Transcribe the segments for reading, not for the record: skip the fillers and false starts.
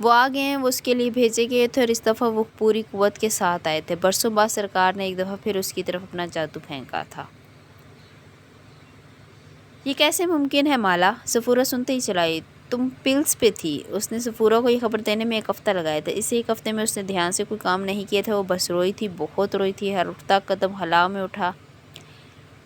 وہ آ گئے ہیں، وہ اس کے لیے بھیجے گئے تھے اور اس دفعہ وہ پوری قوت کے ساتھ آئے تھے۔ برسوں بعد سرکار نے ایک دفعہ پھر اس کی طرف اپنا جادو پھینکا تھا۔ یہ کیسے ممکن ہے مالا؟ سفورہ سنتے ہی چلائی، تم پلس پہ تھی۔ اس نے سفورہ کو یہ خبر دینے میں 1 ہفتہ لگایا تھا۔ اس ایک ہفتے میں اس نے دھیان سے کوئی کام نہیں کیا تھا۔ وہ بس روئی تھی، بہت روئی تھی، ہر اٹھتا قدم ہلا میں اٹھا۔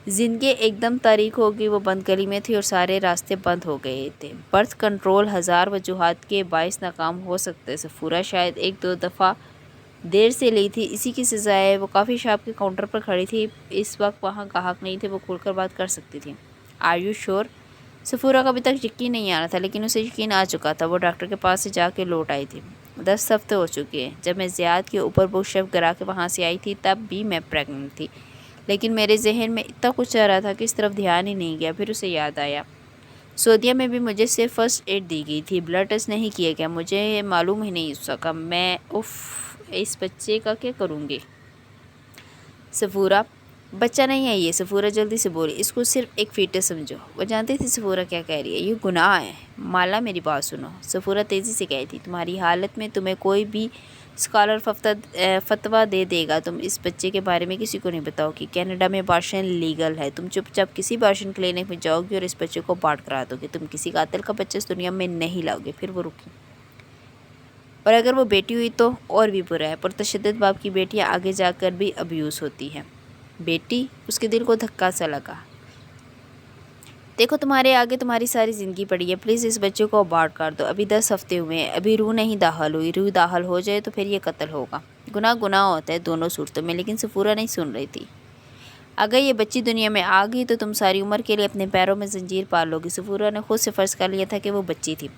زندگی ایک دم تاریک ہو گئی، وہ بند گلی میں تھی اور سارے راستے بند ہو گئے تھے۔ برتھ کنٹرول 1000 وجوہات کے باعث ناکام ہو سکتے۔ سفورہ شاید 1-2 دفعہ دیر سے لی تھی، اسی کی سزا ہے۔ وہ کافی شاپ کے کاؤنٹر پر کھڑی تھی، اس وقت وہاں گاہک نہیں تھے، وہ کھل کر بات کر سکتی تھی۔ آر یو شور؟ سفورہ کو ابھی تک یقین نہیں آ رہا تھا، لیکن اسے یقین آ چکا تھا۔ وہ ڈاکٹر کے پاس سے جا کے لوٹ آئی تھی۔ 10 ہفتے ہو چکے ہیں۔ جب میں زیاد کے اوپر بک شیف گرا کے وہاں سے آئی تھی تب بھی میں پریگننٹ تھی، لیکن میرے ذہن میں اتنا کچھ چل رہا تھا کہ اس طرف دھیان ہی نہیں گیا۔ پھر اسے یاد آیا، سعودیہ میں بھی مجھے صرف فرسٹ ایڈ دی گئی تھی، بلڈ ٹیسٹ نہیں کیا گیا، مجھے معلوم ہی نہیں سکا میں اس بچے کا کیا کروں گی۔ سفورہ، بچہ نہیں ہے یہ، سفورہ جلدی سے بولی، اس کو صرف ایک فیٹس سمجھو۔ وہ جانتی تھی سفورہ کیا کہہ رہی ہے، یہ گناہ ہے۔ مالا میری بات سنو، سفورہ تیزی سے کہتی، تمہاری حالت میں تمہیں کوئی بھی اسکالر فتویٰ دے دے گا، تم اس بچے کے بارے میں کسی کو نہیں بتاؤ گی۔ کینیڈا میں ابارشن لیگل ہے، تم چپ چاپ کسی ابارشن کلینک میں جاؤ گی اور اس بچے کو ابارٹ کرا دو گے، تم کسی قاتل کا بچہ اس دنیا میں نہیں لاؤ گے۔ پھر وہ رکی، اور اگر وہ بیٹی ہوئی تو اور بھی برا ہے، پرتشدد باپ کی بیٹیاں آگے جا کر بھی ابیوز ہوتی ہیں۔ بیٹی؟ اس کے دل کو دھکا سا لگا۔ دیکھو تمہارے آگے تمہاری ساری زندگی پڑی ہے، پلیز اس بچے کو ابارٹ کر دو۔ ابھی 10 ہفتے ہوئے ہیں، ابھی روح نہیں داخل ہوئی، روح داخل ہو جائے تو پھر یہ قتل ہوگا۔ گناہ ہوتا ہے دونوں صورتوں میں، لیکن سفورہ نہیں سن رہی تھی۔ اگر یہ بچی دنیا میں آ گئی تو تم ساری عمر کے لیے اپنے پیروں میں زنجیر پال لو گی۔ سفورہ نے خود سے فرض کر لیا تھا کہ وہ بچی تھی،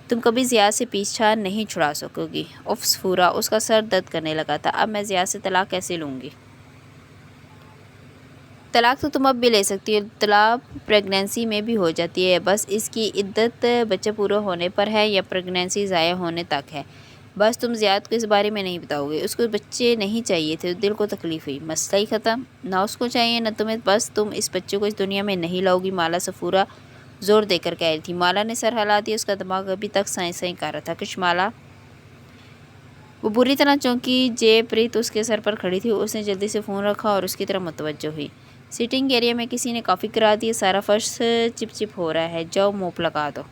تم کبھی زیاد سے پیچھا نہیں چھڑا سکو گی۔ اف سفورہ، اس کا سر درد کرنے لگا تھا، اب میں زیاد سے طلاق کیسے لوں گی؟ طلاق تو تم اب بھی لے سکتی ہو، طلاق پریگنینسی میں بھی ہو جاتی ہے، بس اس کی عدت بچہ پورا ہونے پر ہے یا پریگنینسی ضائع ہونے تک ہے۔ بس تم زیاد کو اس بارے میں نہیں بتاؤ گے۔ اس کو بچے نہیں چاہیے تھے، دل کو تکلیف ہوئی، مسئلہ ہی ختم۔ نہ اس کو چاہیے نہ تمہیں، بس تم اس بچے کو اس دنیا میں نہیں لاؤ گی۔ مالا، سفورہ زور دے کر کہہ رہی تھی۔ مالا نے سر ہلا دیا، اس کا دماغ ابھی تک سائیں کر رہا تھا۔ کش مالا؟ وہ بری طرح چونکی۔ جے پریت اس کے سر پر کھڑی تھی، اس نے جلدی سے فون رکھا اور اس کی طرف متوجہ ہوئی۔ سیٹنگ ایریا میں کسی نے کافی کرا دی ہے، سارا فرش چپ چپ ہو رہا ہے، جاؤ موپ لگا دو۔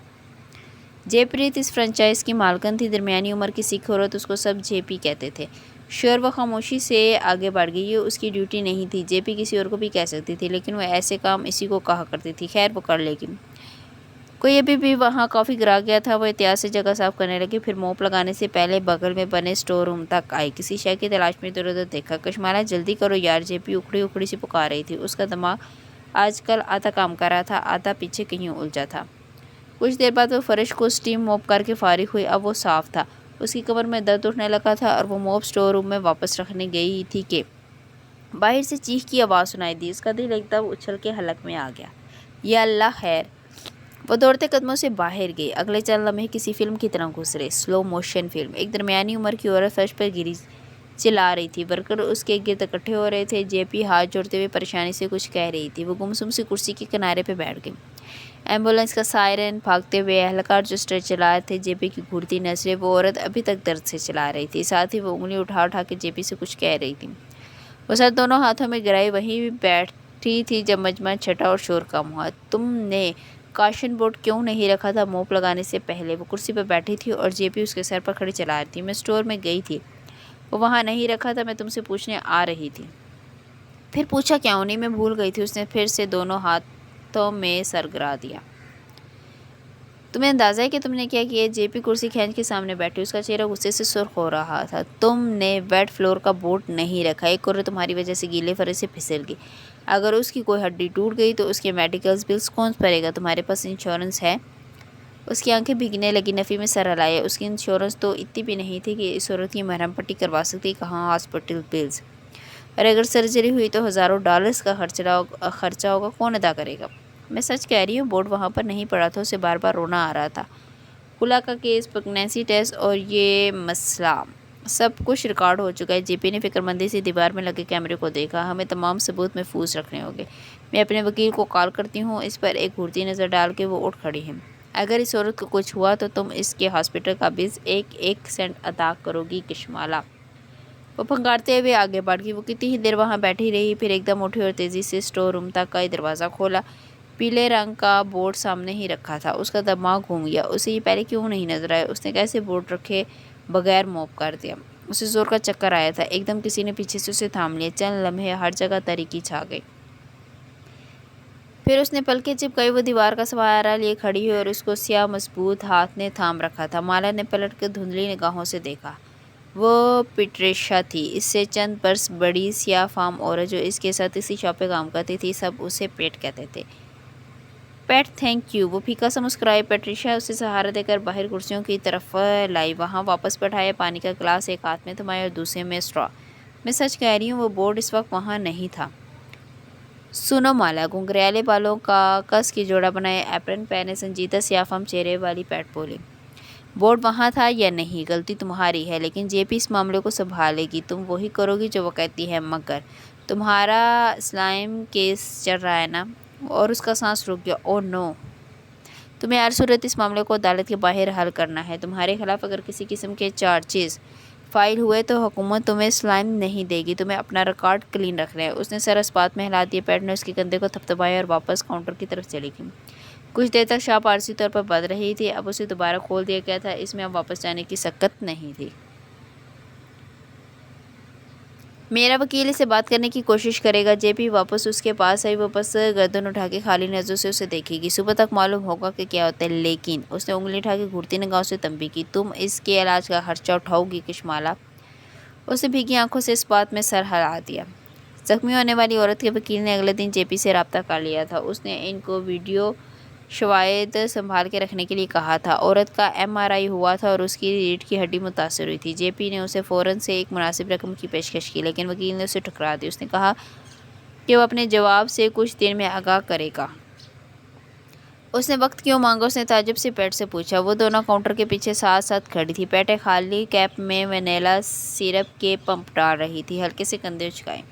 جے پریت اس فرنچائز کی مالکن تھی، درمیانی عمر کی سکھ عورت، اس کو سب جے پی کہتے تھے۔ شور وہ خاموشی سے آگے بڑھ گئی، یہ اس کی ڈیوٹی نہیں تھی، جے پی کسی اور کو بھی کہہ سکتی تھی، لیکن وہ ایسے کام اسی کو کہا کرتی تھی۔ خیر وہ کر لے گی۔ کوئی ابھی بھی وہاں کافی گرا گیا تھا، وہ احتیاط سے جگہ صاف کرنے لگی، پھر موپ لگانے سے پہلے بغل میں بنے اسٹور روم تک آئی، کسی شے کی تلاش میں ادھر ادھر دیکھا۔ کشمالا، جلدی کرو یار، جے پی اکھڑی اکھڑی سی پکار رہی تھی، اس کا دماغ آج کل آدھا کام کر رہا تھا، آدھا پیچھے کہیں الجھا تھا۔ کچھ دیر بعد وہ فرش کو اسٹیم موپ کر کے فارغ ہوئی، اب وہ صاف تھا۔ اس کی کمر میں درد اٹھنے لگا تھا اور وہ موپ اسٹور روم میں واپس رکھنے گئی تھی کہ باہر سے چیخ کی آواز سنائی دی، اس کا دل ایک دم اچھل کے حلق میں آ گیا۔ یا اللہ خیر! وہ دوڑتے قدموں سے باہر گئی، اگلے چند لمحے کسی فلم کی طرح گزرے، سلو موشن فلم۔ ایک درمیانی عمر کی عورت فرش پر گری چلا رہی تھی، ورکر اس کے گرد اکٹھے ہو رہے تھے۔ جے پی ہاتھ جوڑتے ہوئے پریشانی سے کچھ کہہ رہی تھی، وہ گمسم سی کرسی کے کنارے پہ بیٹھ گئی۔ ایمبولینس کا سائرن، بھاگتے ہوئے اہلکار جو اسٹریچر چلا رہے تھے، جے پی کی گھورتی نظریں، وہ عورت ابھی تک درد سے چلا رہی تھی، ساتھ ہی وہ انگلی اٹھا اٹھا کے جے پی سے کچھ کہہ رہی تھی۔ وہ سر دونوں ہاتھوں میں گرائی وہیں بیٹھی تھی جب مجمع چھٹا اور شور کم ہوا۔ تم نے کاشن بورڈ کیوں نہیں رکھا تھا موپ لگانے سے پہلے؟ وہ کرسی پر بیٹھی تھی اور جے پی اس کے سر پر کھڑی چلا رہی تھی۔ میں اسٹور میں گئی تھی، وہ وہاں نہیں رکھا تھا، میں تم سے پوچھنے آ رہی تھی۔ پھر پوچھا کیوں نہیں؟ میں بھول گئی تھی۔ اس نے پھر سے دونوں ہاتھوں میں سر گرا دیا۔ تمہیں اندازہ ہے کہ تم نے کیا کیا؟ جے پی کرسی کھینچ کے سامنے بیٹھی، اس کا چہرہ غصے سے سرخ ہو رہا تھا۔ تم نے ویٹ فلور کا بورڈ نہیں رکھا، ایک عورت تمہاری وجہ سے گیلے فرش سے پھسل گئی، اگر اس کی کوئی ہڈی ٹوٹ گئی تو اس کے میڈیکل بلز کون بھرے گا؟ تمہارے پاس انشورنس ہے؟ اس کی آنکھیں بھیگنے لگی، نفی میں سر ہلایا۔ اس کی انشورنس تو اتنی بھی نہیں تھی کہ اس عورت کی مرہم پٹی کروا سکتی، کہاں ہاسپٹل بلز، اور اگر سرجری ہوئی تو ہزاروں ڈالرز کا خرچہ ہوگا، کون ادا کرے گا؟ میں سچ کہہ رہی ہوں، بورڈ وہاں پر نہیں پڑا تھا، اسے بار بار رونا آ رہا تھا۔ خلا کا کیس، پریگنینسی ٹیسٹ اور یہ مسئلہ، سب کچھ ریکارڈ ہو چکا ہے۔ جے پی نے فکر مندی سے دیوار میں لگے کیمرے کو دیکھا۔ ہمیں تمام ثبوت محفوظ رکھنے ہوں گے، میں اپنے وکیل کو کال کرتی ہوں۔ اس پر ایک گھورتی نظر ڈال کے وہ اٹھ کھڑی ہے۔ اگر اس عورت کو کچھ ہوا تو تم اس کے ہاسپٹل کا بل 1 ادا کرو گی کشمالہ۔ وہ پھنکارتے ہوئے آگے بڑھ گئی۔ وہ کتنی ہی دیر وہاں بیٹھی رہی، پھر ایک دم اٹھی اور تیزی سے اسٹور روم تک کا دروازہ کھولا۔ پیلے رنگ کا بورڈ سامنے ہی رکھا تھا۔ اس کا دماغ گھوم گیا، اسے یہ پہلے کیوں نہیں نظر آیا؟ اس نے کیسے بورڈ رکھے بغیر موپ کر دیا؟ اسے زور کا چکر آیا تھا۔ ایک دم کسی نے پیچھے سے اسے تھام لیا۔ چند لمحے ہر جگہ تاریکی چھا گئی۔ پھر اس نے پلکیں چپکائی۔ وہ دیوار کا سہارا لیے کھڑی ہوئی اور اس کو سیاہ مضبوط ہاتھ نے تھام رکھا تھا۔ مالا نے پلٹ کر دھندلی نگاہوں سے دیکھا۔ وہ پیٹریشیا تھی، اس سے چند برس بڑی، سیاہ فام عورت جو اس کے ساتھ اسی شاپ پہ کام کرتی تھی۔ سب اسے پیٹ کہتے تھے۔ پیٹ، تھینک یو۔ وہ پھیکا سا مسکرائی۔ پیٹریشیا اسے سہارا دے کر باہر کرسیوں کی طرف لائی، وہاں واپس بٹھایا۔ پانی کا گلاس ایک ہاتھ میں تھمایا اور دوسرے میں اسٹرا۔ میں سچ کہہ رہی ہوں، وہ بورڈ اس وقت وہاں نہیں تھا۔ سنو مالا، گھنگریالے بالوں کا کس کی جوڑا بنائے، ایپرن پہنے سنجیدہ سیاہ فام چہرے والی پیٹ بولی۔ بورڈ وہاں تھا یا نہیں، غلطی تمہاری ہے، لیکن جے پی اس معاملے کو سنبھالے گی۔ تم وہی کرو گی جو وہ کہتی ہے، مگر تمہارا سلائم کیس چل رہا ہے نا؟ اور اس کا سانس رک گیا۔ او نو! تمہیں ہر صورت اس معاملے کو عدالت کے باہر حل کرنا ہے۔ تمہارے خلاف اگر کسی قسم کے چارجز فائل ہوئے تو حکومت تمہیں سلائم نہیں دے گی۔ تمہیں اپنا ریکارڈ کلین رکھنا ہے۔ اس نے سر اس بات میں ہلا دیا۔ پیٹ نے اس کے کندھے کو تھپتھپایا اور واپس کاؤنٹر کی طرف چلی گئی۔ کچھ دیر تک شاپ عارضی طور پر بند رہی تھی، اب اسے دوبارہ کھول دیا گیا تھا۔ اس میں اب واپس جانے کی سکت نہیں تھی۔ میرا وکیل اسے بات کرنے کی کوشش کرے گا۔ جے پی واپس اس کے پاس آئی۔ وہ بس گردن اٹھا کے خالی نظروں سے اسے دیکھے گی۔ صبح تک معلوم ہوگا کہ کیا ہوتا ہے۔ لیکن اس نے انگلی اٹھا کے گھورتی نگاہوں سے تنبیہ کی، تم اس کے علاج کا خرچہ اٹھاؤ گی کشمالہ؟ اس نے بھیگی آنکھوں سے اس بات میں سر ہلا دیا۔ زخمی ہونے والی عورت کے وکیل نے اگلے دن جے پی سے رابطہ کر لیا تھا۔ اس نے ان کو ویڈیو شواہد سنبھال کے رکھنے کے لیے کہا تھا۔ عورت کا MRI ہوا تھا اور اس کی ریڑھ کی ہڈی متاثر ہوئی تھی۔ جے پی نے اسے فوراً سے ایک مناسب رقم کی پیشکش کی، لیکن وکیل نے اسے ٹھکرا دی۔ اس نے کہا کہ وہ اپنے جواب سے کچھ دیر میں آگاہ کرے گا۔ اس نے وقت کیوں مانگا؟ اس نے تعجب سے پیٹ سے پوچھا۔ وہ دونوں کاؤنٹر کے پیچھے ساتھ ساتھ کھڑی تھی۔ پیٹ ایک خالی کیپ میں وینیلا سیرپ کے پمپ ڈال رہی تھی، ہلکے سے کندھے اچکائے۔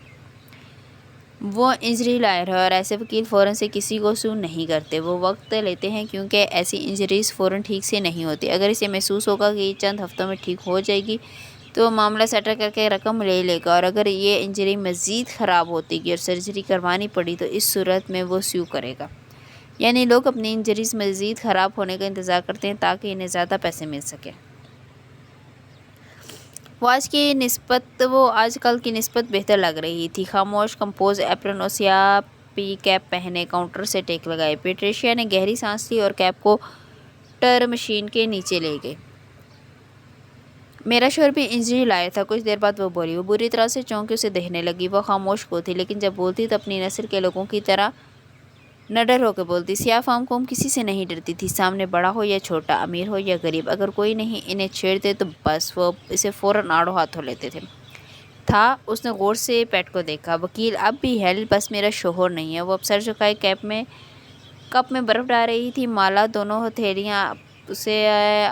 وہ انجری لائر ہے اور ایسے وکیل فوراً سے کسی کو سو نہیں کرتے۔ وہ وقت لیتے ہیں کیونکہ ایسی انجریز فوراً ٹھیک سے نہیں ہوتی۔ اگر اسے محسوس ہوگا کہ یہ چند ہفتوں میں ٹھیک ہو جائے گی تو وہ معاملہ سیٹل کر کے رقم لے لے گا، اور اگر یہ انجری مزید خراب ہوتی گئی اور سرجری کروانی پڑی تو اس صورت میں وہ سو کرے گا۔ یعنی لوگ اپنی انجریز مزید خراب ہونے کا انتظار کرتے ہیں تاکہ انہیں زیادہ پیسے مل سکیں۔ وہ آج کل کی نسبت بہتر لگ رہی تھی۔ خاموش، کمپوز ایپرن اور سیاہ پی کیپ پہنے کاؤنٹر سے ٹیک لگائے۔ پیٹریشیا نے گہری سانس لی اور کیپ کو ٹر مشین کے نیچے لے گئی۔ میرا شوہر بھی انجری لایا تھا۔ کچھ دیر بعد وہ بولی۔ وہ بری طرح سے چونک کے اسے دیکھنے لگی۔ وہ خاموش کو تھی، لیکن جب بولتی تو اپنی نسل کے لوگوں کی طرح نڈر ہو کے بولتی۔ سیاہ فام قوم کسی سے نہیں ڈرتی تھی، سامنے بڑا ہو یا چھوٹا، امیر ہو یا غریب، اگر کوئی نہیں انہیں چھیڑتے تو بس وہ اسے فوراً آڑو ہاتھوں لیتے تھے۔ اس نے غور سے پیٹ کو دیکھا۔ وکیل اب بھی ہے، بس میرا شوہر نہیں ہے۔ وہ اب سر جھکائے کپ میں برف ڈال رہی تھی۔ مالا دونوں ہتھیلیاں اسے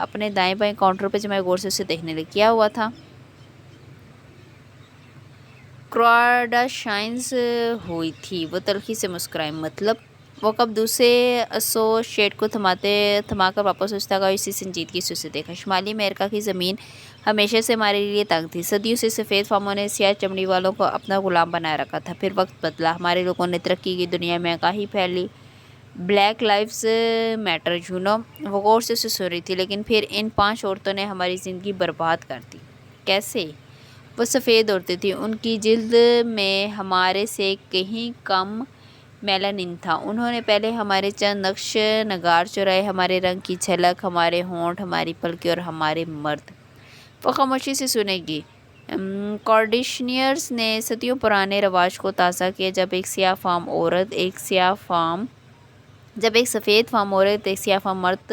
اپنے دائیں بائیں کاؤنٹر پہ جمائے غور سے اسے دیکھنے لگی۔ کیا ہوا تھا؟ کراڈاشائنز ہوئی تھی۔ وہ تلخی سے مسکرائی۔ مطلب؟ وہ کب دوسرے ایسوسیٹ کو تھما کر واپس اس تک اسی سنجیدگی سے اسے دیکھا۔ شمالی امریکہ کی زمین ہمیشہ سے ہمارے لیے تنگ تھی۔ صدیوں سے سفید فاموں نے سیاہ چمڑی والوں کو اپنا غلام بنائے رکھا تھا۔ پھر وقت بدلا، ہمارے لوگوں نے ترقی کی، دنیا میں آگاہی پھیلی، بلیک لائفز میٹر، وہ غور سے اسے سن رہی تھی۔ لیکن پھر ان 5 عورتوں نے ہماری زندگی برباد کر دی۔ کیسے؟ وہ سفید عورتیں تھیں، ان کی جلد میں ہمارے سے کہیں کم میلانن تھا۔ انہوں نے پہلے ہمارے چند نقش نگار چرائے، ہمارے رنگ کی جھلک، ہمارے ہونٹ، ہماری پلکیں اور ہمارے مرد۔ وہ خاموشی سے سنے گی۔ کارڈیشنیئرز نے صدیوں پرانے رواج کو تازہ کیا۔ جب ایک سفید فام عورت ایک سیاہ فام مرد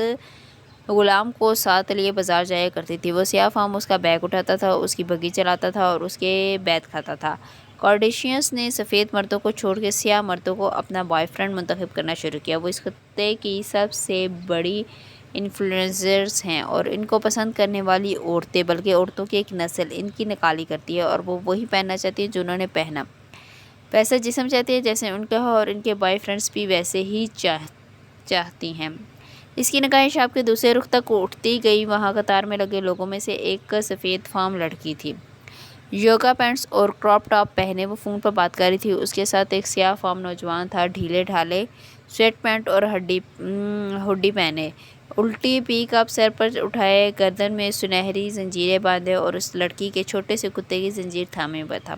غلام کو ساتھ لیے بازار جایا کرتی تھی۔ وہ سیاہ فام اس کا بیگ اٹھاتا تھا، اس کی بگی چلاتا تھا اور اس کے بیت کھاتا تھا۔ کارڈیشنیئرز نے سفید مردوں کو چھوڑ کے سیاہ مردوں کو اپنا بوائے فرینڈ منتخب کرنا شروع کیا۔ وہ اس خطے کی سب سے بڑی انفلوئنسرز ہیں اور ان کو پسند کرنے والی عورتیں، بلکہ عورتوں کی ایک نسل، ان کی نکالی کرتی ہے اور وہ وہی پہننا چاہتی ہیں جو انہوں نے پہنا۔ ویسا جسم چاہتی ہے جیسے ان کا ہو اور ان کے بوائے فرینڈز بھی ویسے ہی چاہتی ہیں۔ اس کی نگاہیں شاپ کے دوسرے رخ تک اٹھتی گئی۔ وہاں قطار میں لگے لوگوں میں سے ایک سفید فام لڑکی تھی، یوگا پینٹس اور کراپ ٹاپ پہنے۔ وہ فون پر بات کر رہی تھی۔ اس کے ساتھ ایک سیاہ فام نوجوان تھا، ڈھیلے ڈھالے سویٹ پینٹ اور ہوڈی پہنے، الٹی پیک اپ سر پر اٹھائے، گردن میں سنہری زنجیریں باندھے اور اس لڑکی کے چھوٹے سے کتے کی زنجیر تھامے ہوا تھا۔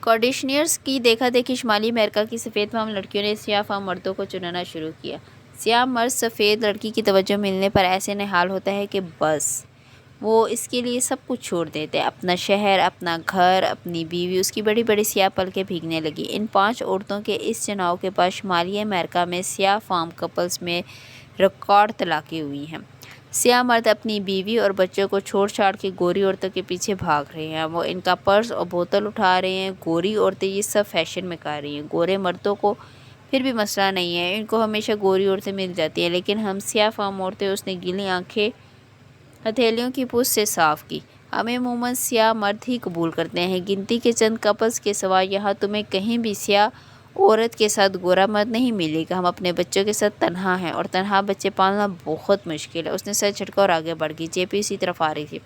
کارڈیشنیئرز کی دیکھا دیکھی شمالی امریکہ کی سفید فام لڑکیوں نے سیاہ فام مردوں کو چننا شروع کیا۔ سیاہ مرد سفید لڑکی کی توجہ ملنے پر ایسے نہال ہوتا ہے کہ بس وہ اس کے لیے سب کچھ چھوڑ دیتے، اپنا شہر، اپنا گھر، اپنی بیوی۔ اس کی بڑی بڑی سیاہ پلکیں بھیگنے لگی۔ ان 5 عورتوں کے اس چناؤ کے بعد شمالی امریکہ میں سیاہ فام کپلز میں ریکارڈ طلاقیں ہوئی ہیں۔ سیاہ مرد اپنی بیوی اور بچوں کو چھوڑ چھاڑ کے گوری عورتوں کے پیچھے بھاگ رہے ہیں۔ وہ ان کا پرس اور بوتل اٹھا رہے ہیں۔ گوری عورتیں یہ سب فیشن میں کر رہی ہیں۔ گورے مردوں کو پھر بھی مسئلہ نہیں ہے، ان کو ہمیشہ گوری عورتیں مل جاتی ہیں، لیکن ہم سیاہ فام عورتیں، اس نے گیلی آنکھیں ہتھیلیوں کی پوچھ سے صاف کی، ہمیں عموماً سیاہ مرد ہی قبول کرتے ہیں۔ گنتی کے چند کپلز کے سوا یہاں تمہیں کہیں بھی سیاہ عورت کے ساتھ گورا مرد نہیں ملے گا۔ ہم اپنے بچوں کے ساتھ تنہا ہیں اور تنہا بچے پالنا بہت مشکل ہے۔ اس نے سر جھٹکا اور آگے بڑھ گئی۔ جے پی اسی طرف آ رہی تھی۔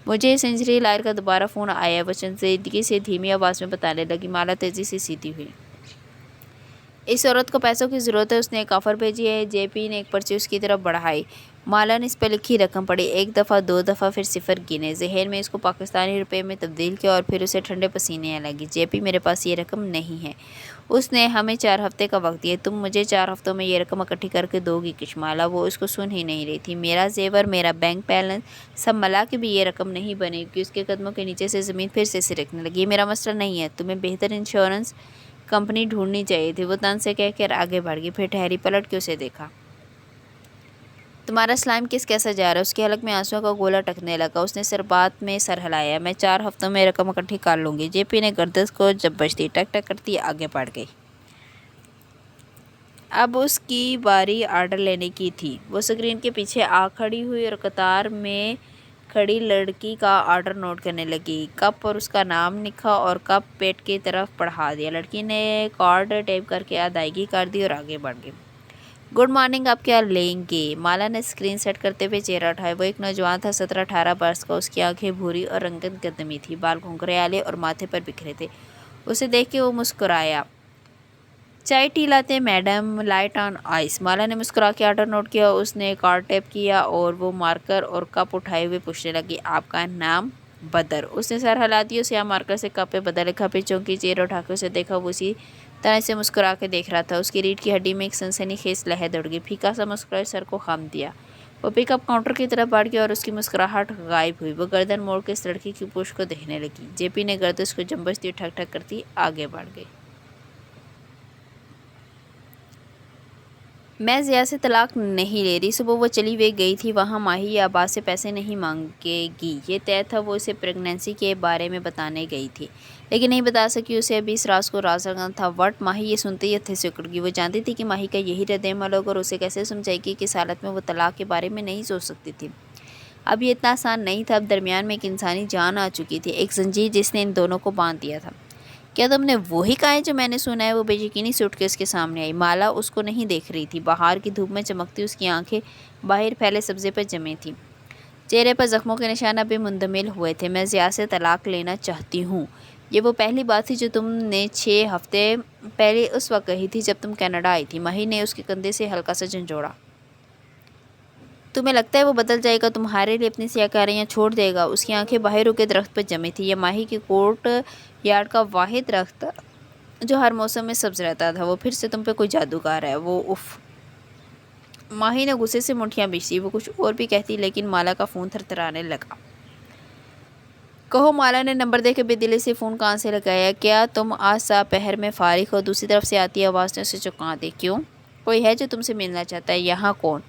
مجھے سنچری لائر کا دوبارہ فون آیا، وہ سنجیدگی سے دھیمی آواز میں بتانے لگی۔ مالا تیزی سے سیدھی ہوئی۔ اس عورت کو پیسوں کی ضرورت ہے، اس نے ایک آفر بھیجی ہے۔ جے پی نے ایک پرچی اس کی طرف بڑھائی۔ مالا نے اس پر لکھی رقم پڑھی، 1 دفعہ 2 دفعہ، پھر صفر گنے، ذہن میں اس کو پاکستانی روپے میں تبدیل کیا اور پھر اسے ٹھنڈے پسینے آنے لگے۔ جے پی، میرے پاس یہ رقم نہیں ہے۔ اس نے ہمیں 4 ہفتے کا وقت دیا، تم مجھے 4 ہفتوں میں یہ رقم اکٹھی کر کے دو گی کش مالا؟ وہ اس کو سن ہی نہیں رہی تھی۔ میرا زیور، میرا بینک بیلنس سب ملا کے بھی یہ رقم نہیں بنے گی۔ اس کے قدموں کے نیچے سے زمین پھر سے سرکنے لگی۔ یہ میرا مسئلہ نہیں ہے، تمہیں بہتر انشورنس کمپنی ڈھونڈنی چاہیے تھی۔ وہ تن سے کہہ کر آگے بڑھ گئی، پھر ٹھہری، پلٹ کے اسے دیکھا۔ تمہارا سلائم کس کیسا جا رہا ہے؟ اس کے حلق میں آنسوؤں کا گولا ٹکنے لگا۔ اس نے بات میں سر ہلایا۔ میں 4 ہفتوں میں رقم اکٹھی کر لوں گی۔ جے پی نے گردش کو جبش دی، ٹک ٹک کرتی آگے بڑھ گئی۔ اب اس کی باری آرڈر لینے کی تھی۔ وہ اسکرین کے پیچھے آ کھڑی ہوئی اور قطار میں کھڑی لڑکی کا آرڈر نوٹ کرنے لگی۔ کپ پر اس کا نام لکھا اور کپ پیٹ کی طرف بڑھا دیا۔ لڑکی نے کارڈ ٹیپ کر کے ادائیگی کر دی اور آگے بڑھ گئی۔ گڈ مارننگ، آپ کیا لیں گے؟ مالا نے اسکرین سیٹ کرتے ہوئے چہرہ اٹھایا۔ وہ ایک نوجوان تھا، 17-18 برس کا۔ اس کی آنکھیں بھوری اور رنگت قدمی تھی، بال گھنگریالے اور ماتھے پر بکھرے تھے۔ اسے دیکھ کے وہ مسکرایا۔ چائے ٹی لاتے میڈم، لائٹ آن آئس۔ مالا نے مسکرا کے آرڈر نوٹ کیا۔ اس نے کارڈ ٹیپ کیا اور وہ مارکر اور کپ اٹھائے ہوئے پوچھنے لگی، آپ کا نام؟ بدر۔ اس نے سر ہلا دیا۔ سیاہ مارکر سے کپ پہ بدر لکھا، پھر چونکی، چہرہ اٹھا کے اسے دیکھا۔ وہ اسی طرح سے مسکرا کے دیکھ رہا تھا۔ اس کی ریڑھ کی ہڈی میں ایک سنسنی خیز لہر دوڑ گئی۔ پھیکا سا مسکرائے، سر کو خم دیا۔ وہ پک اپ کاؤنٹر کی طرف بڑھ گیا اور اس کی مسکراہٹ غائب ہوئی۔ وہ گردن موڑ کے اس لڑکی کی پوچھ کو دیکھنے لگی۔ جے پی نے گردش کو جنبش دی، ٹھک ٹھک کرتی آگے بڑھ گئی۔ میں ضیا سے طلاق نہیں لے رہی۔ صبح وہ چلی ہوئی گئی تھی، وہاں ماہی یا عباس سے پیسے نہیں مانگے گی، یہ طے تھا۔ وہ اسے پریگنینسی کے بارے میں بتانے گئی تھی، لیکن نہیں بتا سکی۔ اسے ابھی اس راز کو راز رکھنا تھا۔ وٹ! ماہی یہ سنتے ہی ہتھے سے اکڑ گئی۔ وہ جانتی تھی کہ ماہی کا یہی رد عمل ہوگا اور اسے کیسے سمجھائے گی کہ اس حالت میں وہ طلاق کے بارے میں نہیں سوچ سکتی تھی۔ اب یہ اتنا آسان نہیں تھا۔ اب درمیان میں ایک انسانی جان آ چکی تھی، ایک زنجیر جس نے ان دونوں کو باندھ دیا تھا۔ کیا تم نے وہی کہا ہے جو میں نے سنا ہے؟ وہ بے یقینی سے اٹھ کے اس کے سامنے آئی۔ مالا اس کو نہیں دیکھ رہی تھی۔ باہر کی دھوپ میں چمکتی اس کی آنکھیں باہر پھیلے سبزے پر جمی تھیں۔ چہرے پر زخموں کے نشان ابھی مندمل ہوئے تھے۔ میں ضیا سے طلاق لینا چاہتی ہوں۔ یہ وہ پہلی بات تھی جو تم نے 6 ہفتے پہلے اس وقت کہی تھی جب تم کینیڈا آئی تھی۔ ماہی نے اس کے کندھے سے ہلکا سا جھنجھوڑا۔ تمہیں لگتا ہے وہ بدل جائے گا؟ تمہارے لیے اپنی سیاہ کاریاں چھوڑ دے گا؟ اس کی آنکھیں باہر کے درخت پر جمی تھیں۔ یہ ماہی کی کورٹ یارڈ کا واحد درخت جو ہر موسم میں سبز رہتا تھا۔ وہ پھر سے تم پہ کوئی جادو کر رہا ہے۔ وہ اف! ماہی نے غصے سے مٹھیاں بھیجی۔ وہ کچھ اور بھی کہتی، لیکن مالا کا فون تھرتھرانے لگا۔ کہو، مالا نے نمبر دے کے بے دلی سے فون کان سے لگایا۔ کیا تم آج سا پہر میں فارغ ہو؟ دوسری طرف سے آتی آواز نے اسے چونکا دی۔ کیوں؟ کوئی ہے جو تم سے ملنا چاہتا ہے؟ یہاں کون؟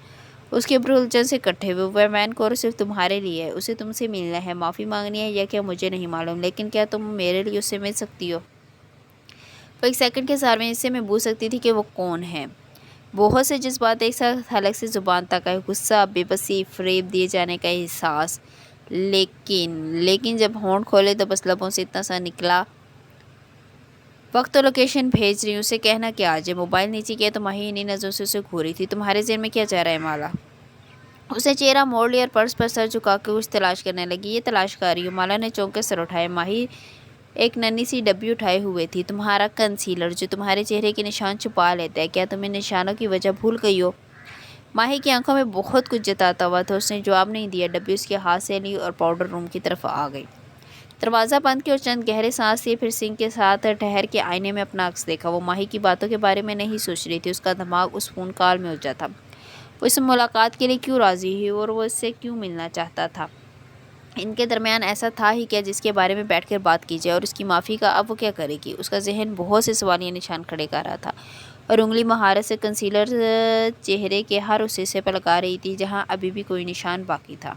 اس کے ابرو الجھن سے کٹھے ہوئے۔ وہ وین کور صرف تمہارے لیے ہے، اسے تم سے ملنا ہے، معافی مانگنی ہے یا کیا مجھے نہیں معلوم، لیکن کیا تم میرے لیے اس سے مل سکتی ہو؟ وہ ایک سیکنڈ کے 18ویں حصے میں بوجھ سکتی تھی کہ وہ کون ہے۔ بہت سے جذبات ایک ساتھ حلق سے زبان تک آئے، غصہ، بے بسی، فریب دیے جانے کا احساس، لیکن جب ہونٹ کھولے تو بس لبوں سے اتنا سا نکلا، وقت اور لوکیشن بھیج رہی ہوں، اسے کہنا کہ آ جائے۔ موبائل نیچے کیا تو ماہی انہیں نظروں سے اسے گھور رہی تھی۔ تمہارے ذہن میں کیا چاہ رہا ہے مالا؟ اس نے چہرہ موڑ لیا اور پرس پر سر جھکا کے کچھ تلاش کرنے لگی۔ یہ تلاش کر رہی ہوں۔ مالا نے چونک کے سر اٹھائے۔ ماہی ایک ننھی سی ڈبی اٹھائے ہوئے تھی۔ تمہارا کنسیلر جو تمہارے چہرے کے نشان چھپا لیتا ہے، کیا تم ان نشانوں کی وجہ بھول گئی ہو؟ ماہی کی آنکھوں میں بہت کچھ جتاتا ہوا تھا۔ اس نے جواب نہیں دیا۔ ڈبی اس کے ہاتھ سے لی اور پاؤڈر روم کی طرف آ گئی۔ دروازہ بند کیا اور چند گہرے سانس لیے، پھر سنک کے ساتھ ٹھہر کے آئینے میں اپنا عکس دیکھا۔ وہ ماہی کی باتوں کے بارے میں نہیں سوچ رہی تھی۔ اس کا دماغ اس فون کال میں الجھا تھا۔ وہ اس ملاقات کے لیے کیوں راضی ہوئی اور وہ اس سے کیوں ملنا چاہتا تھا؟ ان کے درمیان ایسا تھا ہی کیا جس کے بارے میں بیٹھ کر بات کی جائے؟ اور اس کی معافی کا اب وہ کیا کرے گی؟ اس کا ذہن بہت سے سوالیہ نشان کھڑے کر رہا تھا اور انگلی مہارت سے کنسیلر چہرے کے ہر اس حصے پر لگا رہی تھی جہاں ابھی بھی کوئی نشان باقی تھا۔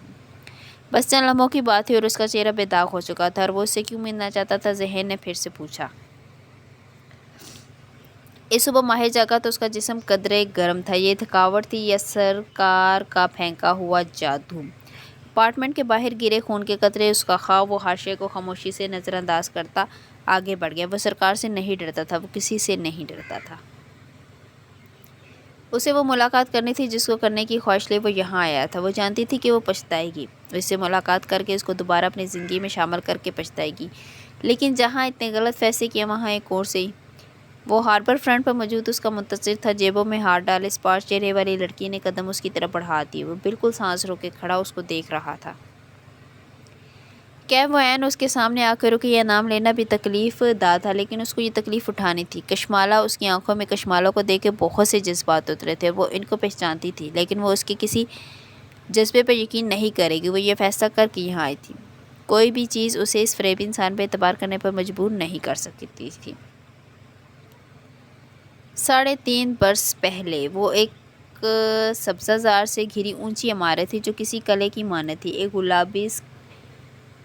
بس چند لمحوں کی بات تھی اور اس کا چہرہ بے داغ ہو چکا تھا۔ اور وہ اس سے کیوں ملنا چاہتا تھا؟ ذہن نے پھر سے پوچھا۔ اس صبح ماہر جاگا تو اس کا جسم قدرے گرم تھا۔ یہ تھکاوٹ تھی یا سرکار کا پھینکا ہوا جادو؟ اپارٹمنٹ کے باہر گرے خون کے قطرے، اس کا خواب، وہ حاشیے کو خاموشی سے نظر انداز کرتا آگے بڑھ گیا۔ وہ سرکار سے نہیں ڈرتا تھا، وہ کسی سے نہیں ڈرتا تھا۔ اسے وہ ملاقات کرنی تھی جس کو کرنے کی خواہش لے وہ یہاں آیا تھا۔ وہ جانتی تھی کہ وہ پچھتائے گی، اس سے ملاقات کر کے اس کو دوبارہ اپنی زندگی میں شامل کر کے پچھتائے گی، لیکن جہاں اتنے غلط فیصلے کیے وہاں ایک اور سے۔ وہ ہاربر فرنٹ پر موجود اس کا منتظر تھا، جیبوں میں ہاتھ ڈالے۔ اسپاش چہرے والی لڑکی نے قدم اس کی طرف بڑھا دیے۔ وہ بالکل سانس روک کے کھڑا اس کو دیکھ رہا تھا۔ کیب وین اس کے سامنے آ کر رکی۔ یہ نام لینا بھی تکلیف دہ تھا، لیکن اس کو یہ تکلیف اٹھانی تھی۔ کشمالا، اس کی آنکھوں میں کشمالوں کو دیکھ کے بہت سے جذبات اترے تھے۔ وہ ان کو پہچانتی تھی، لیکن وہ اس کے کسی جذبے پر یقین نہیں کرے گی۔ وہ یہ فیصلہ کر کے یہاں آئی تھی۔ کوئی بھی چیز اسے اس فریبی انسان پہ اعتبار کرنے پر مجبور نہیں کر سکتی تھی۔ 3.5 برس پہلے وہ ایک سبزہ زار سے گھری اونچی عمارت تھی جو کسی قلعے کی مانند تھی۔ ایک گلابی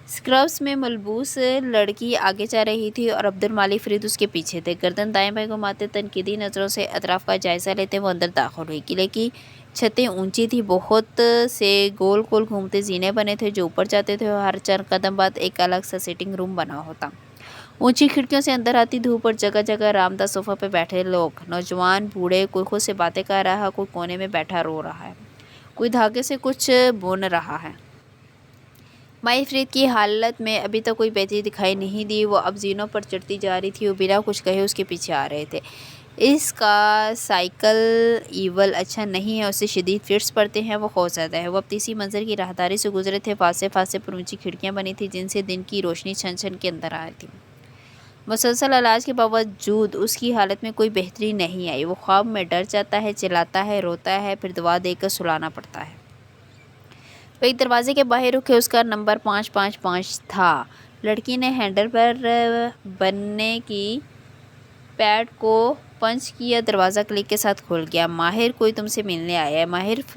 اسکربس میں ملبوس لڑکی آگے جا رہی تھی اور عبدالمالک فرید اس کے پیچھے تھے۔ گردن دائیں بائیں گھماتے تنقیدی نظروں سے اطراف کا جائزہ لیتے وہ اندر داخل ہوئی۔ قلعے کی چھتیں اونچی تھیں، بہت سے گول گول گھومتے زینے بنے تھے جو اوپر جاتے تھے اور ہر چند قدم بعد ایک الگ سا سٹنگ روم بنا ہوتا۔ اونچی کھڑکیوں سے اندر آتی دھوپ اور جگہ جگہ آرامدہ صوفوں پہ بیٹھے لوگ، نوجوان بوڑھے، کوئی خود سے باتیں کر رہا ہے، کوئی کونے میں بیٹھا رو رہا ہے، کوئی دھاگے سے کچھ بن رہا ہے۔ مائی فرید کی حالت میں ابھی تک کوئی بہتری دکھائی نہیں دی۔ وہ اب زینوں پر چڑھتی جا رہی تھی اور بنا کچھ کہے اس کے پیچھے آ رہے تھے۔ اس کا سائیکل ایول اچھا نہیں ہے، اسے شدید فٹس پڑتے ہیں، وہ خوفزدہ ہے۔ وہ اب تیسری منزل کی راہداری سے گزرے تھے۔ فاصلے فاصلے پر اونچی کھڑکیاں بنی تھیں جن سے دن کی روشنی چھن چھن کے اندر آئی تھی۔ مسلسل علاج کے باوجود اس کی حالت میں کوئی بہتری نہیں آئی۔ وہ خواب میں ڈر جاتا ہے، چلاتا ہے، روتا ہے، پھر دوا دے کر سلانا پڑتا ہے۔ وہ ایک دروازے کے باہر رکے، اس کا نمبر 555 تھا۔ لڑکی نے ہینڈل پر بننے کی پیڈ کو پنچ کیا، دروازہ کلک کے ساتھ کھل گیا۔ ماہر، کوئی تم سے ملنے آیا ہے۔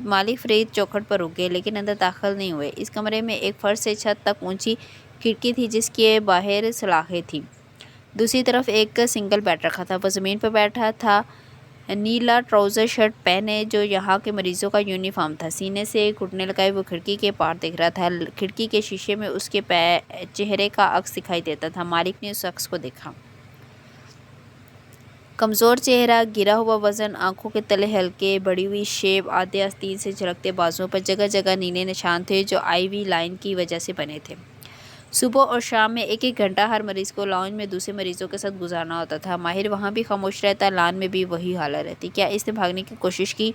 مالک فرید چوکھٹ پر رک گئے لیکن اندر داخل نہیں ہوئے۔ اس کمرے میں ایک فرش سے چھت تک اونچی کھڑکی تھی جس کے باہر سلاخیں تھیں۔ دوسری طرف ایک سنگل بیڈ رکھا تھا۔ وہ زمین پر بیٹھا تھا، نیلا ٹراؤزر شرٹ پہنے جو یہاں کے مریضوں کا یونیفارم تھا۔ سینے سے گھٹنے لگائے وہ کھڑکی کے پار دیکھ رہا تھا۔ کھڑکی کے شیشے میں اس کے چہرے کا عکس دکھائی دیتا تھا۔ مالک نے اس عکس کو دیکھا۔ کمزور چہرہ، گرا ہوا وزن، آنکھوں کے تلے ہلکے بڑھی ہوئی شیپ، آدھے آستین سے جھلکتے بازوؤں پر جگہ جگہ نیلے نشان تھے جو آئی وی لائن کی وجہ سے بنے تھے۔ صبح اور شام میں ایک ایک گھنٹہ ہر مریض کو لاؤنج میں دوسرے مریضوں کے ساتھ گزارنا ہوتا تھا۔ ماہر وہاں بھی خاموش رہتا، لان میں بھی وہی حالت رہتی۔ کیا اس نے بھاگنے کی کوشش کی؟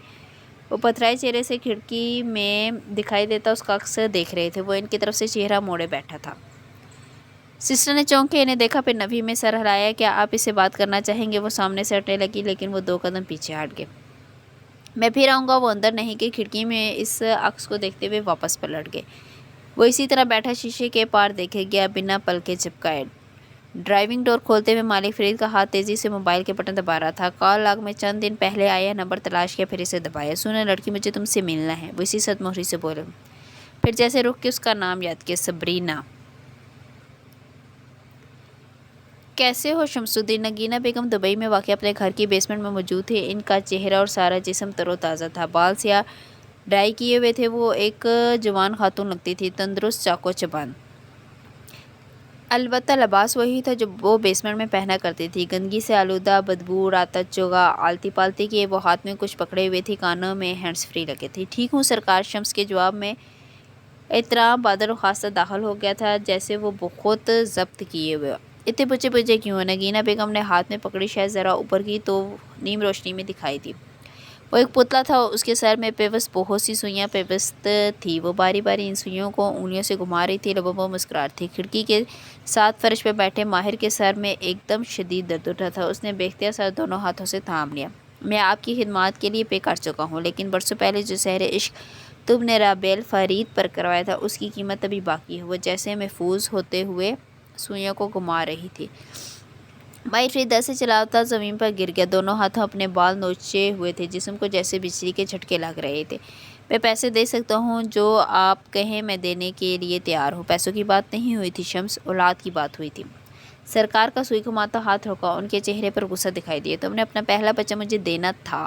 وہ پتھرائی چہرے سے کھڑکی میں دکھائی دیتا اس کا عکس دیکھ رہے تھے۔ وہ ان کی طرف سے چہرہ موڑے بیٹھا تھا۔ سسٹر نے چونک کے انہیں دیکھا، پھر نفی میں سر ہلایا۔ کیا آپ اس سے بات کرنا چاہیں گے؟ وہ سامنے سے ہٹنے لگی لیکن وہ 2 قدم پیچھے ہٹ گئے۔ میں پھر آؤں گا۔ وہ اندر نہیں گئی، کھڑکی میں اس عکس کو دیکھتے ہوئے واپس پلٹ گئے۔ وہ اسی طرح بیٹھا شیشے کے پار دیکھے گیا، بنا پلکیں جھپکائے۔ ڈرائیونگ ڈور کھولتے ہوئے مالک فرید کا ہاتھ تیزی سے موبائل کے بٹن دبا رہا تھا۔ کال لاگ میں چند دن پہلے آیا نمبر تلاش کیا، پھر اسے دبایا۔ سنیں لڑکی، مجھے تم سے ملنا ہے، وہ اسی صد مہری سے بولے۔ پھر جیسے رک کے اس کا نام یاد کیا، سبرینا۔ کیسے ہو شمس الدین؟ نگینہ بیگم دبئی میں واقع اپنے گھر کی بیسمنٹ میں موجود تھے۔ ان کا چہرہ اور سارا جسم تر و تازہ تھا، بال سیاہ ڈائی کیے ہوئے تھے۔ وہ ایک جوان خاتون لگتی تھی، تندرست، چاق و چبند۔ البتہ لباس وہی تھا جو وہ بیسمنٹ میں پہنا کرتی تھی، گندگی سے آلودہ، بدبو راتت چوگا آلتی پالتی کہ وہ ہاتھ میں کچھ پکڑے ہوئے تھی، کانوں میں ہینڈز فری لگے تھے۔ ٹھیک ہوں سرکار، شمس کے جواب میں احترام بادل و خاصہ داخل ہو گیا تھا، جیسے وہ بہت ضبط کیے ہوئے۔ اتنے بچے بچے کیوں؟ نگینہ بیگم نے ہاتھ میں پکڑی شے ذرا اوپر کی تو نیم روشنی میں دکھائی دی۔ وہ ایک پتلا تھا، اس کے سر میں پیوست بہت سی سوئیاں پیوست تھی، وہ باری باری ان سوئیوں کو انگلیوں سے گھما رہی تھی، لبوں پر مسکراہٹ تھی۔ کھڑکی کے ساتھ فرش پہ بیٹھے ماہر کے سر میں ایک دم شدید درد اٹھا تھا، اس نے بے اختیار سر دونوں ہاتھوں سے تھام لیا۔ میں آپ کی خدمات کے لیے پے کر چکا ہوں، لیکن برسوں پہلے جو سحر عشق تم نے رابیل فرید پر کروایا تھا، اس کی قیمت ابھی باقی ہے۔ وہ جیسے محفوظ ہوتے ہوئے سوئیوں کو گھما رہی تھی۔ ماہر فرید ایسے چلاتا زمین پر گر گیا، دونوں ہاتھوں اپنے بال نوچے ہوئے تھے، جسم کو جیسے بجلی کے جھٹکے لگ رہے تھے۔ میں پیسے دے سکتا ہوں، جو آپ کہیں میں دینے کے لیے تیار ہوں۔ پیسوں کی بات نہیں ہوئی تھی شمس، اولاد کی بات ہوئی تھی۔ سرکار کا سوئی گھماتا ہاتھ رکا، ان کے چہرے پر غصہ دکھائی دیا۔ تم نے اپنا پہلا بچہ مجھے دینا تھا۔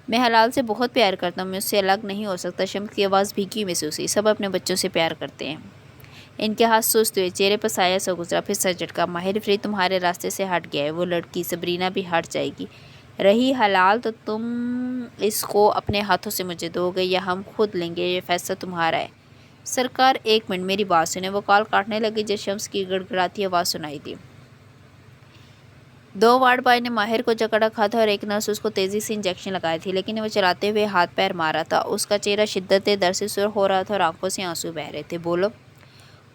میں حلال سے بہت پیار کرتا ہوں، میں اس سے الگ نہیں ہو سکتا۔ شمس کی آواز بھیگی محسوس ہوئی۔ سب اپنے بچوں سے پیار کرتے ہیں۔ ان کے ہاتھ سست ہوئے، چہرے پر سایہ سا گزرا، پھر سر جھٹکا۔ ماہر فرید تمہارے راستے سے ہٹ گیا ہے، وہ لڑکی سبرینا بھی ہٹ جائے گی۔ رہی حلال تو تم اس کو اپنے ہاتھوں سے مجھے دو گے یا ہم خود لیں گے، یہ فیصلہ تمہارا ہے۔ سرکار ایک منٹ میری بات سنیں۔ وہ کال کاٹنے لگی جب شمس کی گڑگڑاتی آواز سنائی دی۔ 2 وارڈ بوائے نے ماہر کو جکڑ رکھا تھا اور ایک نرس اس کو تیزی سے انجیکشن لگائے تھے، لیکن وہ چلاتے ہوئے ہاتھ پیر مارا تھا۔ اس کا چہرہ شدت درد سے سرخ ہو رہا تھا اور آنکھوں سے آنسو بہہ رہے تھے۔ بولو۔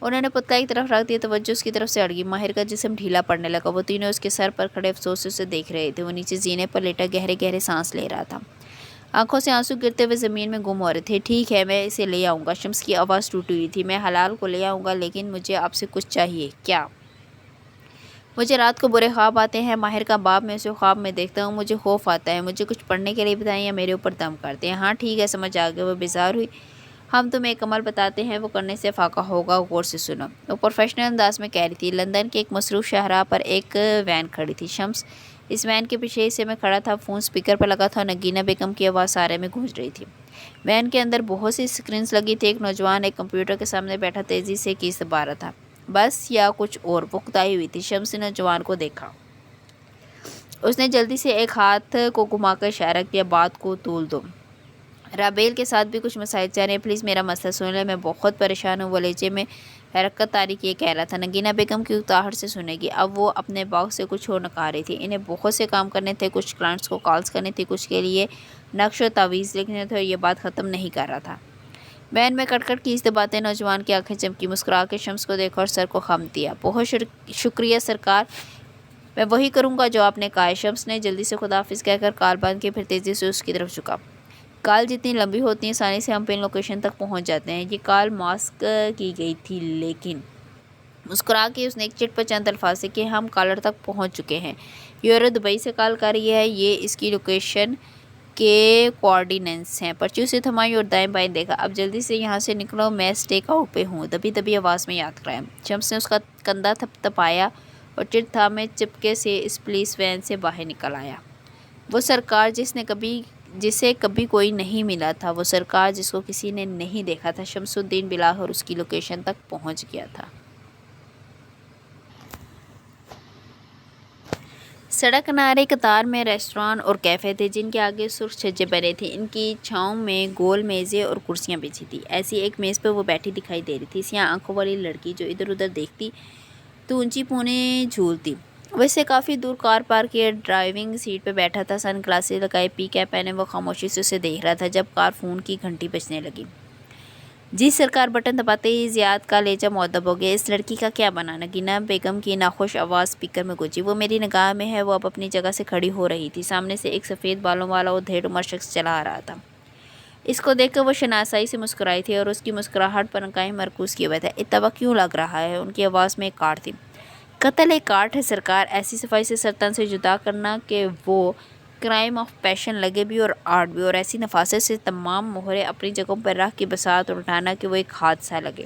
انہوں نے پتلا ایک طرف رکھ دیا، توجہ اس کی طرف سے اڑ گئی۔ ماہر کا جسم ڈھیلا پڑنے لگا، وہ تینوں اس کے سر پر کھڑے افسوس سے اسے دیکھ رہے تھے۔ وہ نیچے زینے پر لیٹا گہرے گہرے سانس لے رہا تھا، آنکھوں سے آنسو گرتے ہوئے زمین میں گم ہو رہے تھے۔ ٹھیک ہے، میں اسے لے آؤں گا۔ شمس کی آواز ٹوٹی ہوئی تھی۔ میں حلال کو لے آؤں گا، لیکن مجھے آپ سے کچھ چاہیے۔ کیا؟ مجھے رات کو برے خواب آتے ہیں، ماہر کا باپ، میں اسے خواب میں دیکھتا ہوں، مجھے خوف آتا ہے۔ مجھے کچھ پڑھنے کے لیے بتائیں یا میرے اوپر دم کرتے ہیں۔ ہاں ٹھیک ہے، سمجھ آ گیا۔ وہ بیزار ہوئی۔ ہم تمہیں ایک عمل بتاتے ہیں، وہ کرنے سے فاقہ ہوگا، غور سے سنو۔ وہ پروفیشنل انداز میں کہہ رہی تھی۔ لندن کے ایک مصروف شاہراہ پر ایک وین کھڑی تھی شمس، اس وین کے پیچھے حصے میں کھڑا تھا، فون سپیکر پر لگا تھا اور نگینہ بیگم کی آواز سارے میں گونج رہی تھی۔ وین کے اندر بہت سی اسکرینز لگی تھی، ایک نوجوان ایک کمپیوٹر کے سامنے بیٹھا تیزی سے کیز دبا رہا تھا۔ بس یا کچھ اور؟ وہ کتائی ہوئی تھی۔ شمس نے نوجوان کو دیکھا، اس نے جلدی سے ایک ہاتھ کو گھما کر اشارہ کیا، بات کو طول دو۔ رابیل کے ساتھ بھی کچھ مسائل چل رہے ہیں، پلیز میرا مسئلہ سن لیں، میں بہت پریشان ہوں۔ وہ لہجے میں حرکت آری یہ کہہ رہا تھا۔ نگینہ بیگم کی اکتاہٹ سے سنے گی۔ اب وہ اپنے باکس سے کچھ اور نکال رہی تھی۔ انہیں بہت سے کام کرنے تھے، کچھ کلائنٹس کو کالز کرنی تھی، کچھ کے لیے نقش و تعویذ لکھنے تھے، اور یہ بات ختم نہیں کر رہا تھا۔ وین میں کٹ کٹ کیز دباتے نوجوان کی آنکھیں چمکی، مسکرا کے شمس کو دیکھا اور سر کو خم دیا۔ بہت شکریہ سرکار، میں وہی کروں گا جو آپ نے کہا ہے۔ شمس نے جلدی سے خداحافظ کہہ کر کال بند کی، پھر تیزی سے اس کی طرف جھکا۔ کال جتنی لمبی ہوتی ہے، آسانی سے ہم پن لوکیشن تک پہنچ جاتے ہیں۔ یہ کال ماسک کی گئی تھی، لیکن مسکرا کے اس نے ایک چٹ پر چند الفاظ سے کہ ہم کالر تک پہنچ چکے ہیں۔ یہ عورت دبئی سے کال کر رہی ہے، یہ اس کی لوکیشن کے کوآرڈینیٹس ہیں۔ پرچی اسے تھمائی اور دائیں بائیں دیکھا۔ اب جلدی سے یہاں سے نکلو، میں اسٹیک آؤٹ پہ ہوں، دبی دبی آواز میں یاد کرایا۔ شمس نے اس کا کندھا تھپ تھپایا اور چٹ تھامے چپکے سے اس پولیس وین سے باہر نکل آیا۔ وہ سرکار جسے کبھی کوئی نہیں ملا تھا، وہ سرکار جس کو کسی نے نہیں دیکھا تھا۔ شمس الدین بالآخر اس کی لوکیشن تک پہنچ گیا تھا۔ سڑک کنارے قطار میں ریستوران اور کیفے تھے، جن کے آگے سرخ چھجے بنے تھے، ان کی چھاؤں میں گول میزیں اور کرسیاں بچھی تھیں۔ ایسی ایک میز پہ وہ بیٹھی دکھائی دے رہی تھی، سیاہ آنکھوں والی لڑکی جو ادھر ادھر دیکھتی تو اونچی پونیں جھولتی۔ وہ اس سے کافی دور کار پارک کیے ڈرائیونگ سیٹ پہ بیٹھا تھا، سن گلاسز لگائے، پی کیپ پہنے، وہ خاموشی سے اسے دیکھ رہا تھا۔ جب کار فون کی گھنٹی بجنے لگی، جی سرکار، بٹن دباتے ہی زیاد کا لہجہ مؤدب ہو گیا۔ اس لڑکی کا کیا بنا؟ نگینہ بیگم کی ناخوش آواز سپیکر میں گونجی۔ وہ میری نگاہ میں ہے۔ وہ اب اپنی جگہ سے کھڑی ہو رہی تھی، سامنے سے ایک سفید بالوں والا اور دھیڑ عمر شخص چلا آ رہا تھا۔ اس کو دیکھ کر وہ شناسائی سے مسکرائی تھی اور اس کی مسکراہٹ پر نگاہیں مرکوز کیے ہوئے تھا۔ اتبا کیوں لگ رہا ہے؟ ان کی آواز میں ایک کاٹ تھی۔ قتل ایک آرٹ ہے سرکار، ایسی صفائی سے سرطان سے جدا کرنا کہ وہ کرائم آف پیشن لگے بھی اور آرٹ بھی، اور ایسی نفاست سے تمام مہرے اپنی جگہوں پر رکھ کے بساط اور اٹھانا کہ وہ ایک حادثہ لگے۔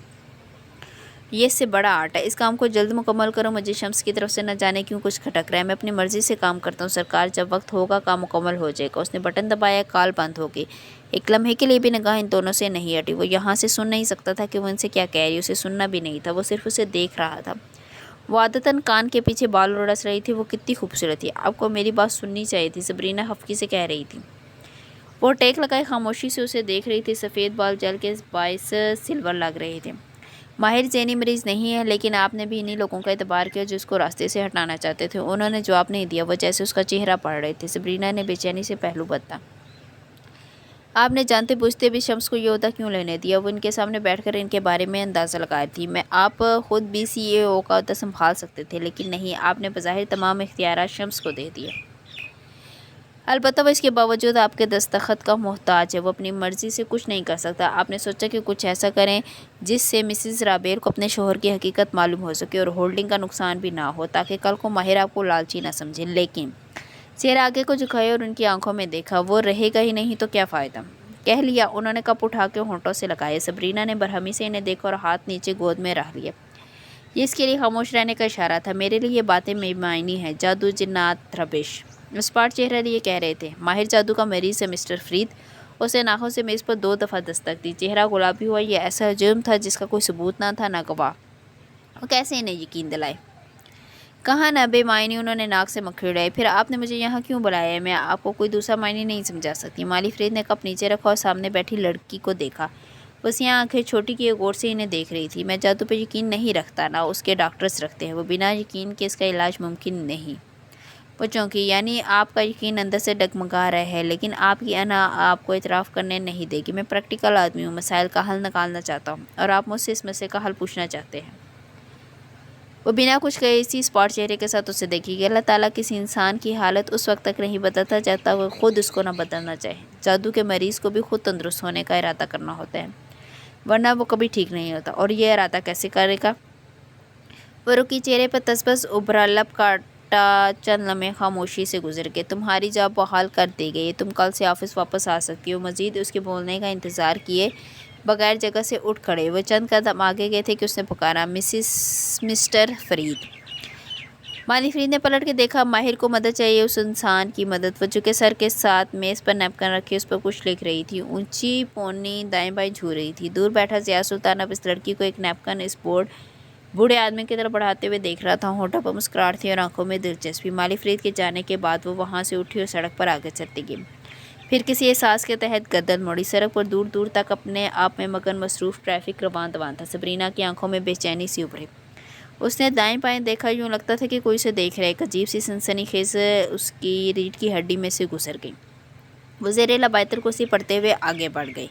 یہ اس سے بڑا آرٹ ہے، اس کام کو جلد مکمل کرو، مجھے شمس کی طرف سے نہ جانے کیوں کچھ کھٹک رہا ہے، میں اپنی مرضی سے کام کرتا ہوں سرکار، جب وقت ہوگا کام مکمل ہو جائے گا۔ اس نے بٹن دبایا، کال بند ہو گئی۔ ایک لمحے کے لیے بھی نگاہ ان دونوں سے نہیں ہٹی۔ وہ یہاں سے سن نہیں سکتا تھا کہ وہ ان سے کیا کہہ رہی، اسے سننا بھی نہیں تھا، وہ صرف اسے دیکھ رہا تھا۔ وہ عادتاً کان کے پیچھے بال اڑس رہی تھی۔ وہ کتنی خوبصورت تھی، آپ کو میری بات سننی چاہیے تھی، سبرینا خفگی سے کہہ رہی تھی۔ وہ ٹیک لگائے خاموشی سے اسے دیکھ رہی تھی، سفید بال جل کے باعث سلور لگ رہے تھے۔ ماہر ذہنی مریض نہیں ہے، لیکن آپ نے بھی انہی لوگوں کا اعتبار کیا جو اس کو راستے سے ہٹانا چاہتے تھے۔ انہوں نے جواب نہیں دیا، وہ جیسے اس کا چہرہ پڑھ رہے تھے۔ سبرینا نے بے چینی سے پہلو بدلا۔ آپ نے جانتے بوجھتے بھی شمس کو یہ عہدہ کیوں لینے دیا؟ وہ ان کے سامنے بیٹھ کر ان کے بارے میں اندازہ لگا رہی تھی۔ آپ خود بھی CEO کا عہدہ سنبھال سکتے تھے، لیکن نہیں، آپ نے بظاہر تمام اختیارات شمس کو دے دیے۔ البتہ وہ اس کے باوجود آپ کے دستخط کا محتاج ہے، وہ اپنی مرضی سے کچھ نہیں کر سکتا۔ آپ نے سوچا کہ کچھ ایسا کریں جس سے مسز رابیر کو اپنے شوہر کی حقیقت معلوم ہو سکے اور ہولڈنگ کا نقصان بھی نہ ہو، تاکہ کل کو ماہر آپ کو لالچی نہ سمجھے۔ لیکن چہرہ آگے کو جھکایا اور ان کی آنکھوں میں دیکھا، وہ رہے گا ہی نہیں تو کیا فائدہ؟ کہہ لیا، انہوں نے کپ اٹھا کے ہونٹوں سے لگایا۔ سبرینا نے برہمی سے انہیں دیکھا اور ہاتھ نیچے گود میں رکھ لیا۔ یہ اس کے لیے خاموش رہنے کا اشارہ تھا۔ میرے لیے یہ باتیں بے معنی ہیں، جادو، جنات، ربش۔ اسپاٹ چہرہ لیے کہہ رہے تھے۔ ماہر جادو کا مریض ہے مسٹر فرید۔ اس نے ناخن سے میز پر 2 دفعہ دستک دی۔ چہرہ گلابی ہوا۔ یہ ایسا جرم تھا جس کا کوئی ثبوت نہ تھا، نہ گواہ۔ وہ کیسے انہیں یقین دلائے؟ کہاں نہ بے معنی، انہوں نے ناک سے مکھی اڑائی۔ پھر آپ نے مجھے یہاں کیوں بلایا ہے؟ میں آپ کو کوئی دوسرا معنی نہیں سمجھا سکتی۔ مالی فرید نے کپ نیچے رکھا اور سامنے بیٹھی لڑکی کو دیکھا۔ وہ سیاہ آنکھیں چھوٹی کیے غور سے انہیں دیکھ رہی تھی۔ میں جادو پہ یقین نہیں رکھتا، نہ اس کے ڈاکٹرز رکھتے ہیں۔ وہ بنا یقین کے اس کا علاج ممکن نہیں۔ وہ چونکی، یعنی آپ کا یقین اندر سے ڈگمگا رہا ہے، لیکن آپ کی انا آپ کو اعتراف کرنے نہیں دے گی۔ میں پریکٹیکل آدمی ہوں، مسائل کا حل نکالنا چاہتا ہوں، اور آپ مجھ سے اس مسئلے کا حل پوچھنا چاہتے ہیں۔ وہ بنا کچھ کہے اسی اسپاٹ چہرے کے ساتھ اسے دیکھی گئی۔ اللہ تعالیٰ کسی انسان کی حالت اس وقت تک نہیں بدلتا جب تک وہ خود اس کو نہ بدلنا چاہے۔ جادو کے مریض کو بھی خود تندرست ہونے کا ارادہ کرنا ہوتا ہے، ورنہ وہ کبھی ٹھیک نہیں ہوتا۔ اور یہ ارادہ کیسے کرے گا؟ وہ رکی، چہرے پر تسبس ابھرا، لب کاٹا۔ چند لمحے خاموشی سے گزر گئے۔ تمہاری جاب بحال کر دی گئی ہے، تم کل سے آفس واپس آ سکتی ہو۔ مزید اس کے بولنے کا انتظار کیے بغیر جگہ سے اٹھ کھڑے۔ وہ چند قدم آگے گئے تھے کہ اس نے پکارا، مسٹر فرید۔ مالی فرید نے پلٹ کے دیکھا۔ ماہر کو مدد چاہیے، اس انسان کی مدد۔ وہ جھکے سر کے ساتھ میز پر نیپکن رکھے اس پر کچھ لکھ رہی تھی۔ اونچی پونی دائیں بائیں جھو رہی تھی۔ دور بیٹھا ضیاء سلطان اب اس لڑکی کو ایک نیپکن اس بوڑھے آدمی کی طرف بڑھاتے ہوئے دیکھ رہا تھا۔ ہونٹوں پر مسکراہٹ تھی اور آنکھوں میں دلچسپی۔ مالی فرید کے جانے کے بعد وہ وہاں سے اٹھی اور سڑک پر آگے چلتی گئی۔ پھر کسی احساس کے تحت گردن موڑی۔ سڑک پر دور دور تک اپنے آپ میں مگن مصروف ٹریفک رواں دواں تھا۔ سبرینا کی آنکھوں میں بے چینی سی ابھری۔ اس نے دائیں بائیں دیکھا، یوں لگتا تھا کہ کوئی اسے دیکھ رہا ہے۔ ایک عجیب سی سنسنی خیز اس کی ریڑھ کی ہڈی میں سے گزر گئی۔ وہ زیر لباطر کرسی پڑھتے ہوئے آگے بڑھ گئی۔